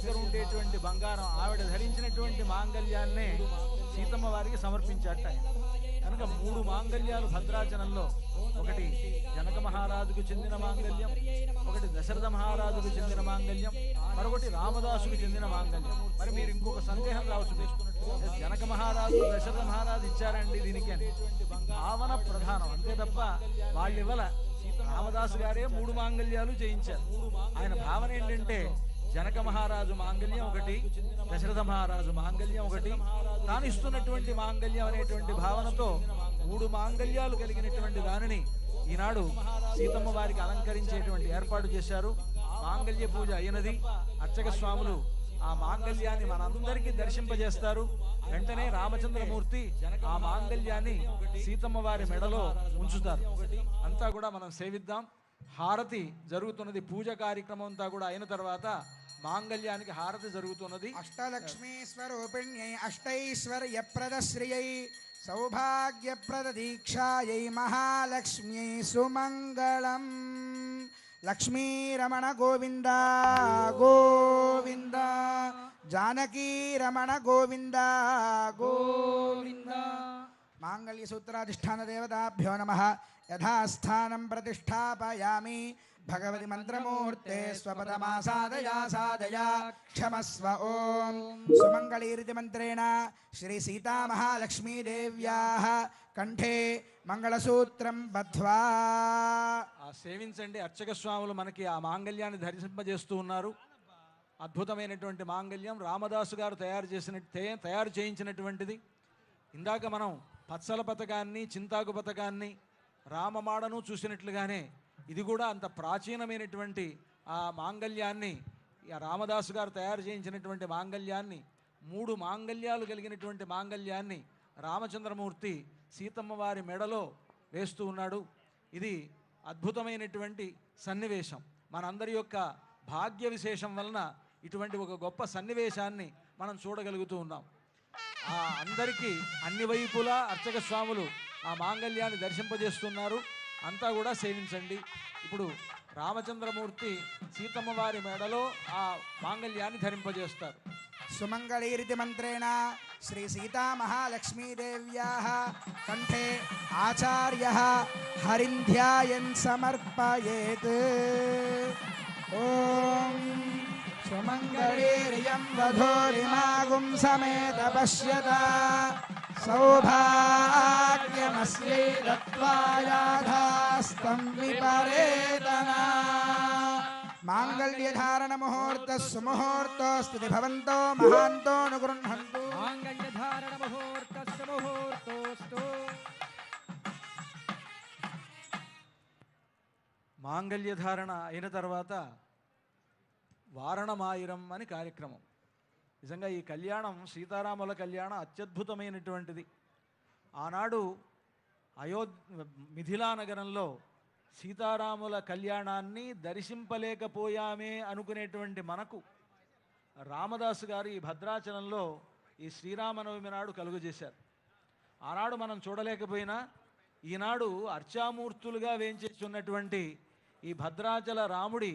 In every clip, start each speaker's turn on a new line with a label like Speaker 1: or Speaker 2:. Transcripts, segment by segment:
Speaker 1: దగ్గర ఉండేటువంటి బంగారం ఆవిడ ధరించినటువంటి మాంగళ్యాన్నే సీతమ్మ వారికి సమర్పించాట. కనుక 3 మాంగళ్యాలు భద్రాచలంలో, ఒకటి జనక మహారాజుకు చెందిన మాంగళ్యం, ఒకటి దశరథ మహారాజుకు చెందిన మాంగళ్యం, మరొకటి రామదాసుకు చెందిన మాంగళ్యం. మరి మీరు ఇంకొక సందేహం రావచ్చు, జనక మహారాజు దశరథ మహారాజు ఇచ్చారండి దీనికి అని. భావన ప్రధానం అంతే తప్ప వాళ్ళివ్వల. రామదాసు గారే 3 మాంగళ్యాలు చేయించారు. ఆయన భావన ఏంటంటే జనక మహారాజు మాంగళ్యం ఒకటి, దశరథ మహారాజు మాంగళ్యం ఒకటి, తాను ఇస్తున్నటువంటి మాంగళ్యం అనేటువంటి భావనతో 3 మాంగళ్యాలు కలిగినటువంటి దానిని ఈనాడు సీతమ్మ వారికి అలంకరించేటువంటి ఏర్పాటు చేశారు. మాంగళ్య పూజ అయినది. అర్చక స్వాములు ఆ మాంగళ్యాన్ని మనందరికీ దర్శింపజేస్తారు. వెంటనే రామచంద్రమూర్తి ఆ మాంగళ్యాన్ని సీతమ్మ వారి మెడలో ఉంచుతారు. అంతా కూడా మనం సేవిద్దాం. హారతి జరుగుతున్నది. పూజ కార్యక్రమం అంతా కూడా అయిన తర్వాత మాంగళ్యానికి హారతి జరుగుతున్నది.
Speaker 2: అష్టలక్ష్మీ స్వరూపిణ్యై అష్టైశ్వర్యప్రదశ్రియై సౌభాగ్యప్రద దీక్షాయై మహాలక్ష్మ్యై సుమంగళం. లక్ష్మీ రమణ గోవింద గోవింద, జానకీ రమణ గోవింద గోవింద. మాంగళ్య సూత్రాధిష్టాన దేవతాభ్యో నమః. యథాస్థానం ప్రతిష్టాపయామి. భగవతి మంత్రమూర్తే స్వపదమాసాదయా సాదయా క్షమస్వ. ఓం సుమంగళీరితి మంత్రేణ శ్రీ సీతా మహాలక్ష్మీ దేవ్యాః కంఠే మంగళసూత్రం బద్ధ్వా.
Speaker 1: సేవించండి. అర్చక స్వాములు మనకి ఆ మాంగళ్యాన్ని ధరింపజేస్తూ ఉన్నారు. అద్భుతమైనటువంటి మాంగళ్యం రామదాసు గారు తయారు చేయించినటువంటిది. ఇందాక మనం పచ్చల పథకాన్ని, చింతాకు పథకాన్ని, రామమాడను చూసినట్లుగానే ఇది కూడా అంత ప్రాచీనమైనటువంటి ఆ మాంగళ్యాన్ని, రామదాసు గారు తయారు చేయించినటువంటి మాంగళ్యాన్ని, 3 మాంగళ్యాలు కలిగినటువంటి మాంగళ్యాన్ని రామచంద్రమూర్తి సీతమ్మ వారి మెడలో వేస్తూ ఉన్నాడు. ఇది అద్భుతమైనటువంటి సన్నివేశం. మనందరి యొక్క భాగ్య విశేషం వలన ఇటువంటి ఒక గొప్ప సన్నివేశాన్ని మనం చూడగలుగుతూ ఉన్నాం. అందరికీ అన్ని వైపులా అర్చక స్వాములు ఆ మాంగళ్యాన్ని దర్శింపజేస్తున్నారు. అంతా కూడా సేవించండి. ఇప్పుడు రామచంద్రమూర్తి సీతమ్మ వారి మెడలో ఆ మాంగళ్యాన్ని ధరింపజేస్తారు.
Speaker 2: సుమంగళీరితి మంత్రేణ శ్రీ సీతా మహాలక్ష్మీదేవ్యాః కంఠే ఆచార్యః హరింధ్యాయన్ సమర్పయేత్. ఓం సుమంగళీర్యం వధూరిమాగుం సమేత పశ్యత సౌభాగ్యమస్యై దత్వాయాధాస్తం విపరేతనా. మాంగళ్యధారణ ముహూర్త సుముహూర్తోస్తు భవంతో మహాంతో అనుగృహంతు.
Speaker 3: మాంగళ్యధారణ ముహూర్త సుముహూర్తోస్తు.
Speaker 1: మాంగళ్యధారణ అయిన తర్వాత వారణమాయిరం అని కార్యక్రమం. నిజంగా ఈ కళ్యాణం, సీతారాముల కళ్యాణం అత్యద్భుతమైనటువంటిది. ఆనాడు మిథిలా నగరంలో సీతారాముల కళ్యాణాన్ని దర్శింపలేకపోయామే అనుకునేటువంటి మనకు రామదాసు గారు ఈ భద్రాచలంలో ఈ శ్రీరామనవమి నాడు కలుగజేశారు. ఆనాడు మనం చూడలేకపోయినా ఈనాడు అర్చామూర్తులుగా వేంచేస్తున్నటువంటి ఈ భద్రాచల రాముడి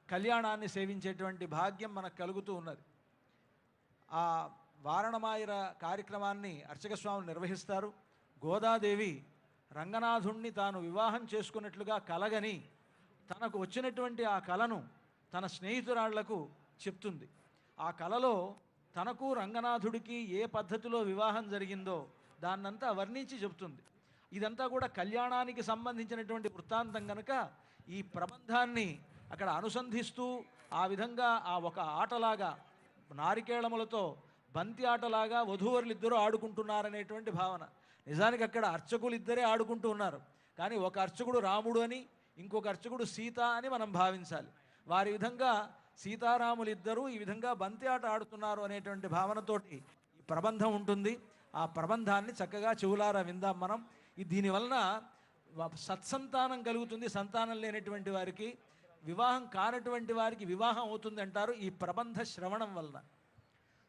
Speaker 1: కళ్యాణాన్ని సేవించేటువంటి భాగ్యం మనకు కలుగుతూ ఉన్నది. ఆ వారణమాయిర కార్యక్రమాన్ని అర్చక స్వాములు నిర్వహిస్తారు. గోదాదేవి రంగనాథుణ్ణి తాను వివాహం చేసుకున్నట్లుగా కలగని తనకు వచ్చినటువంటి ఆ కలను తన స్నేహితురాళ్లకు చెప్తుంది. ఆ కలలో తనకు రంగనాథుడికి ఏ పద్ధతిలో వివాహం జరిగిందో దాన్నంతా వర్ణించి చెప్తుంది. ఇదంతా కూడా కళ్యాణానికి సంబంధించినటువంటి వృత్తాంతం కనుక ఈ ప్రబంధాన్ని అక్కడ అనుసంధిస్తూ ఆ విధంగా ఆ ఒక ఆటలాగా, నారికేళములతో బంతి ఆటలాగా వధూవరులిద్దరూ ఆడుకుంటున్నారనేటువంటి భావన. నిజానికి అక్కడ అర్చకులు ఇద్దరే ఆడుకుంటూ ఉన్నారు. కానీ ఒక అర్చకుడు రాముడు అని, ఇంకొక అర్చకుడు సీత అని మనం భావించాలి. వారి విధంగా సీతారాములిద్దరూ ఈ విధంగా బంతి ఆట ఆడుతున్నారు అనేటువంటి భావనతోటి ఈ ప్రబంధం ఉంటుంది. ఆ ప్రబంధాన్ని చక్కగా చెవులారా విందాం మనం. దీనివలన సత్సంతానం కలుగుతుంది. సంతానం లేనటువంటి వారికి, వివాహం కానటువంటి వారికి వివాహం అవుతుంది అంటారు ఈ ప్రబంధ శ్రవణం వలన.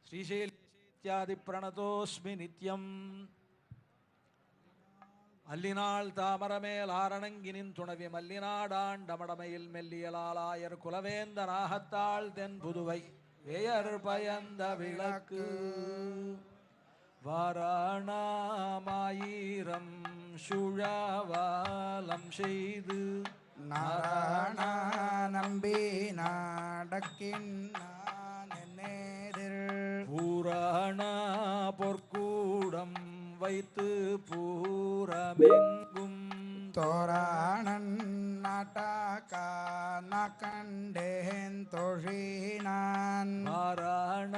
Speaker 1: శ్రీశైలేత్యాది ప్రణతోస్మి నిత్యం அல்லினாள் தாமரமேல் ஆரணங்கினின் துணவி மல்லினாடாண்டமடமையில் மெல்லியலாலாயர் குலவேந்த நாகத்தாள் தென் புதுவை வேயற்பயந்த விளக்கு வாராணாமாயிரம் சுழாவாலம் செய்து
Speaker 2: நாராயண நம்பி நாடக்கின்னேதில்
Speaker 1: பூராண பொற்கூடம் வைத்து பூரமெங்கும்
Speaker 2: தோராணன் நாட்டாக்கான கண்டேன் தொழினான்
Speaker 1: வாராணாமாயிரம்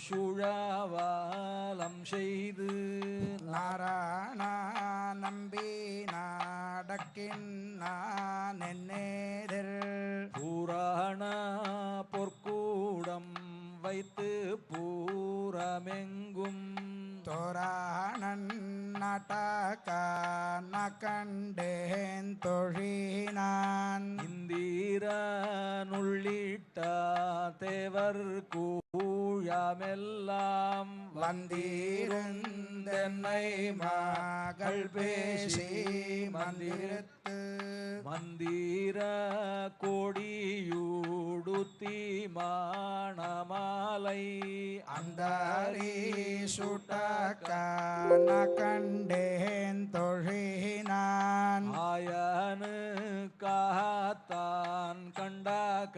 Speaker 1: சுழாவாலம் செய்து
Speaker 2: நாராயண நம்பி நாடக்கின்னேதில்
Speaker 1: பூராண பொற்கூடம் வைத்து பூரமெங்கும்
Speaker 2: தோராணன் நாட்டாக்கான கண்டேன் தொழினான்
Speaker 1: இந்திரனுள்ளிட்ட தேவர் கூழமெல்லாம்
Speaker 2: வந்தீருந்தென்னை மகள் பேசி மந்திரத்து
Speaker 1: மந்திர கோடியூடுத்தி மாணமாலை
Speaker 2: அந்தாரி சுட்டக்கான கண்டேன் தொழினான்
Speaker 1: ஆயனு காத்தான் கண்டகானவினை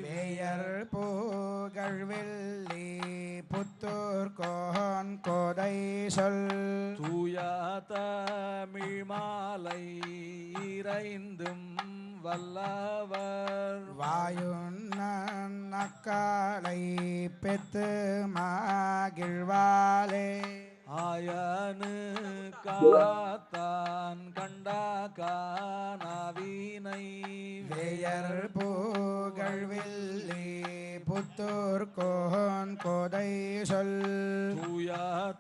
Speaker 2: வேயர் புகழ்வெள்ளி புத்தூர் கோன் கோதை சொல்
Speaker 1: தூய தமிழ் மாலை இறைந்தும் வல்லவர்
Speaker 2: வாயுண்ணன் அக்காலை பெத்து மகிழ்வாலே
Speaker 1: ஆயனு காத்தான் கண்டகானவினை
Speaker 2: வேயர் புகழ்வில்லி புத்தூர் கோன் கோதை சொல்
Speaker 1: தூய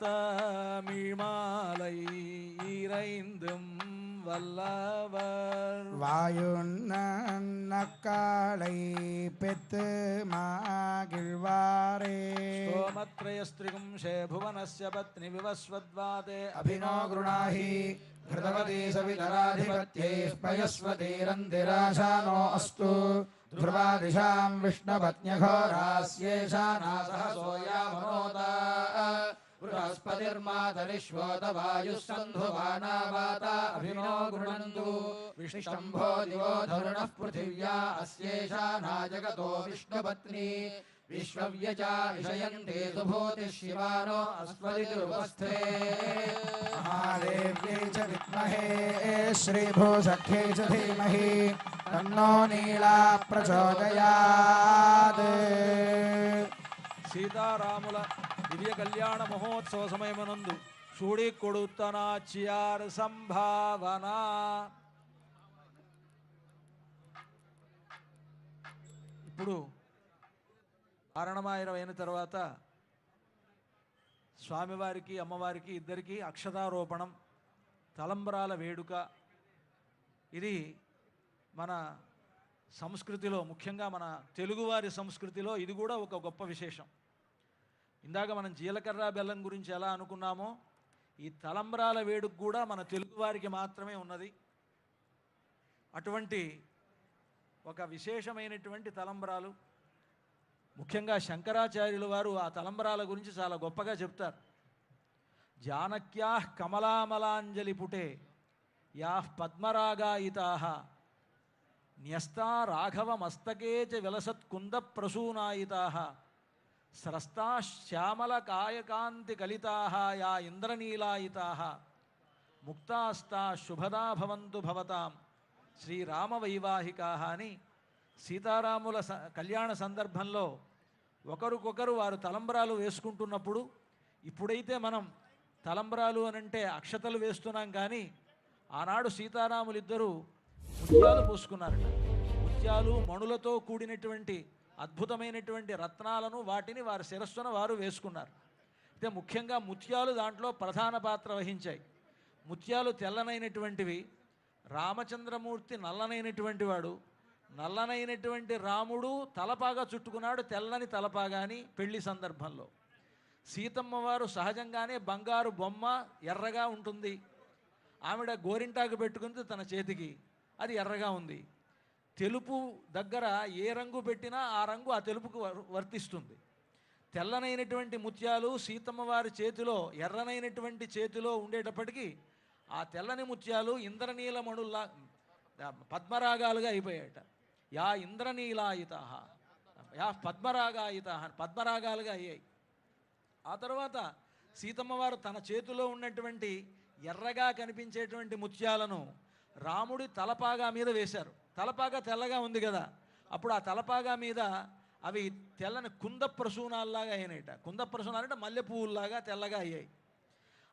Speaker 1: தமிழ் மாலை இறைந்தும் வல்லவர்
Speaker 2: வாயுண்ணன் அக்காலை பெத்து மகிழ்வாரே
Speaker 1: स्तोमत्रयस्त्रिगुं भुवनस्य पत्नी विवस्वद्वादे
Speaker 2: अभिनो गृणाहि घृतवती सवितराधिपत्यैः पयस्वतीरन्तिराशानो अस्तु ध्रुवा दिशां विष्णुपत्न्यघोरास्येषा नासहसो यामनोता बृहस्पतिर्मातरिश्वोत वायुः सन्धुवाना वाता अभिनो गृणन्तु विष्णम्भो दिवो धरुणः पृथिव्या अस्येषा नाजगतो विष्णुपत्नी विश्वव्यचा इषयन्ते सुभूतिः शिवानो अस्मदितिरुपस्थे महादेव्यै च विद्महे श्रीभूसख्यै च धीमहि तन्नो नीला प्रचोदयात्
Speaker 1: సీతారాముల దివ్య కళ్యాణ మహోత్సవ సమయమునందు చూడి కొడుతన చియార్ సంభావన. ఇప్పుడు కారణమాయిరం అయిన తర్వాత స్వామివారికి అమ్మవారికి ఇద్దరికి అక్షతారోపణం, తలంబరాల వేడుక. ఇది మన సంస్కృతిలో, ముఖ్యంగా మన తెలుగువారి సంస్కృతిలో ఇది కూడా ఒక గొప్ప విశేషం. ఇందాక మనం జీలకర్ర బెల్లం గురించి ఎలా అనుకున్నామో, ఈ తలంబ్రాల వేడుక కూడా మన తెలుగువారికి మాత్రమే ఉన్నది. అటువంటి ఒక విశేషమైనటువంటి తలంబ్రాలు. ముఖ్యంగా శంకరాచార్యుల వారు ఆ తలంబ్రాల గురించి చాలా గొప్పగా చెప్తారు. జానక్యా కమలామలాంజలి పుటే యాః పద్మరాగాయితాః న్యస్తా రాఘవ మస్తకే చ విలసత్ కుంద ప్రసూనాయితాః స్రస్తా శ్యామల కాయకాంతి కలితాః యా ఇంద్రనీలాయితాః ముక్తాస్తా శుభదా భవంతు భవతాం శ్రీరామ వైవాహికాః అని సీతారాముల కళ్యాణ సందర్భంలో ఒకరికొకరు వారు తలంబ్రాలు వేసుకుంటున్నప్పుడు, ఇప్పుడైతే మనం తలంబ్రాలు అనంటే అక్షతలు వేస్తున్నాం, కానీ ఆనాడు సీతారాములిద్దరూ ముత్యాలు పోసుకున్నారట. ముత్యాలు మణులతో కూడినటువంటి అద్భుతమైనటువంటి రత్నాలను వాటిని వారి శిరస్సున వారు వేసుకున్నారు. అయితే ముఖ్యంగా ముత్యాలు దాంట్లో ప్రధాన పాత్ర వహించాయి. ముత్యాలు తెల్లనైనటువంటివి. రామచంద్రమూర్తి నల్లనైనటువంటి వాడు. నల్లనైనటువంటి రాముడు తలపాగా చుట్టుకున్నాడు, తెల్లని తలపాగా అని పెళ్లి సందర్భంలో. సీతమ్మ వారు సహజంగానే బంగారు బొమ్మ, ఎర్రగా ఉంటుంది. ఆవిడ గోరింటాకు పెట్టుకుంది తన చేతికి, అది ఎర్రగా ఉంది. తెలుపు దగ్గర ఏ రంగు పెట్టినా ఆ రంగు ఆ తెలుపుకు వర్తిస్తుంది. తెల్లనైనటువంటి ముత్యాలు సీతమ్మ వారి చేతిలో, ఎర్రనైనటువంటి చేతిలో ఉండేటప్పటికీ ఆ తెల్లని ముత్యాలు ఇంద్రనీలమణుల్లా పద్మరాగాలుగా అయిపోయాయట. యా ఇంద్రనీలాయిత, యా పద్మరాగాయిత, పద్మరాగాలుగా అయ్యాయి. ఆ తర్వాత సీతమ్మ వారు తన చేతిలో ఉన్నటువంటి ఎర్రగా కనిపించేటువంటి ముత్యాలను రాముడి తలపాగా మీద వేశారు. తలపాగా తెల్లగా ఉంది కదా, అప్పుడు ఆ తలపాగా మీద అవి తెల్లని కుంద ప్రసూనాల్లాగా అయినాయట. కుంద ప్రసూనాలు అంటే మల్లె పువ్వుల్లాగా తెల్లగా అయ్యాయి.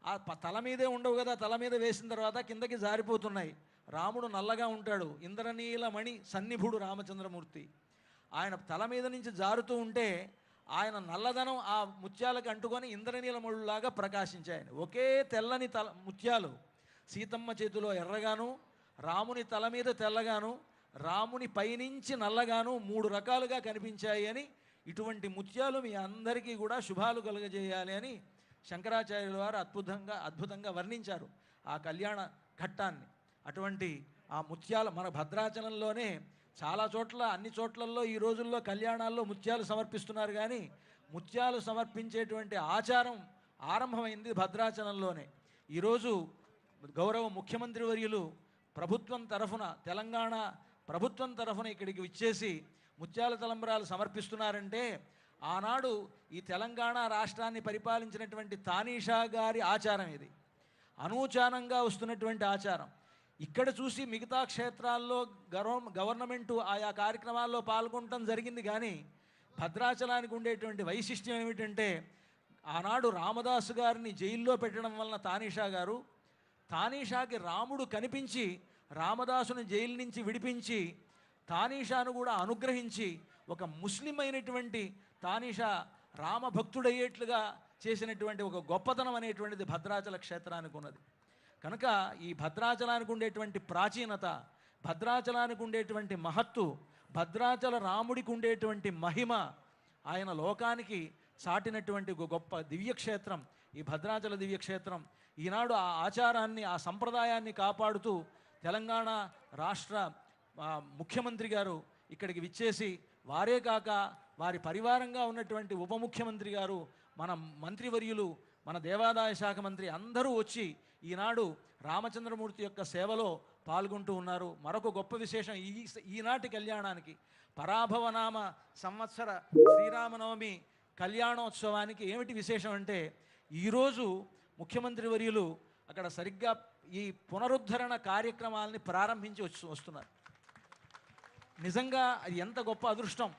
Speaker 1: ఆ తల మీదే ఉండవు కదా, తల మీద వేసిన తర్వాత కిందకి జారిపోతున్నాయి. రాముడు నల్లగా ఉంటాడు, ఇంద్రనీలమణి సన్నిభుడు రామచంద్రమూర్తి. ఆయన తల మీద నుంచి జారుతూ ఉంటే ఆయన నల్లదనం ఆ ముత్యాలకు అంటుకొని ఇంద్రనీలమణులాగా ప్రకాశించాయని. ఒకే తెల్లని ముత్యాలు సీతమ్మ చేతిలో ఎర్రగాను, రాముని తల మీద తెల్లగాను, రాముని పైనుంచి నల్లగాను 3 రకాలుగా కనిపించాయి అని, ఇటువంటి ముత్యాలు మీ అందరికీ కూడా శుభాలు కలుగజేయాలి అని శంకరాచార్యుల వారు అద్భుతంగా వర్ణించారు ఆ కళ్యాణ ఘట్టాన్ని. అటువంటి ఆ ముత్యాలు మన భద్రాచలంలోనే చాలా చోట్ల, అన్ని చోట్లలో ఈ రోజుల్లో కళ్యాణాల్లో ముత్యాలు సమర్పిస్తున్నారు, కానీ ముత్యాలు సమర్పించేటువంటి ఆచారం ఆరంభమైంది భద్రాచలంలోనే. ఈరోజు గౌరవ ముఖ్యమంత్రి వర్యులు ప్రభుత్వం తరఫున, తెలంగాణ ప్రభుత్వం తరఫున ఇక్కడికి విచ్చేసి ముత్యాల తలంబ్రాలు సమర్పిస్తున్నారంటే ఆనాడు ఈ తెలంగాణ రాష్ట్రాన్ని పరిపాలించినటువంటి తానీషా గారి ఆచారం ఇది. అనూచానంగా వస్తున్నటువంటి ఆచారం. ఇక్కడ చూసి మిగతా క్షేత్రాల్లో గవర్నమెంటు ఆయా కార్యక్రమాల్లో పాల్గొనడం జరిగింది, కానీ భద్రాచలానికి ఉండేటువంటి వైశిష్ట్యం ఏమిటంటే ఆనాడు రామదాసు గారిని జైల్లో పెట్టడం వలన తానీషాకి రాముడు కనిపించి రామదాసుని జైలు నుంచి విడిపించి తానీషాను కూడా అనుగ్రహించి ఒక ముస్లిం అయినటువంటి తానీషా రామభక్తుడయ్యేట్లుగా చేసినటువంటి ఒక గొప్పతనం అనేటువంటిది భద్రాచల క్షేత్రానికి ఉన్నది. కనుక ఈ భద్రాచలానికి ఉండేటువంటి ప్రాచీనత, భద్రాచలానికి ఉండేటువంటి మహత్తు, భద్రాచల రాముడికి ఉండేటువంటి మహిమ, ఆయన లోకానికి సాటినటువంటి ఒక గొప్ప దివ్యక్షేత్రం ఈ భద్రాచల దివ్యక్షేత్రం. ఈనాడు ఆ ఆచారాన్ని, ఆ సంప్రదాయాన్ని కాపాడుతూ తెలంగాణ రాష్ట్ర ముఖ్యమంత్రి గారు ఇక్కడికి విచ్చేసి, వారే కాక వారి పరివారంగా ఉన్నటువంటి ఉప ముఖ్యమంత్రి గారు, మన మంత్రివర్యులు, మన దేవాదాయ శాఖ మంత్రి అందరూ వచ్చి ఈనాడు రామచంద్రమూర్తి యొక్క సేవలో పాల్గొంటూ ఉన్నారు. మరొక గొప్ప విశేషం ఈనాటి కళ్యాణానికి, పరాభవనామ సంవత్సర శ్రీరామనవమి కళ్యాణోత్సవానికి ఏమిటి విశేషం అంటే, ఈరోజు ముఖ్యమంత్రి వర్యులు అక్కడ సరిగ్గా ఈ పునరుద్ధరణ కార్యక్రమాలని ప్రారంభించి వస్తున్నారు. నిజంగా అది ఎంత గొప్ప అదృష్టం.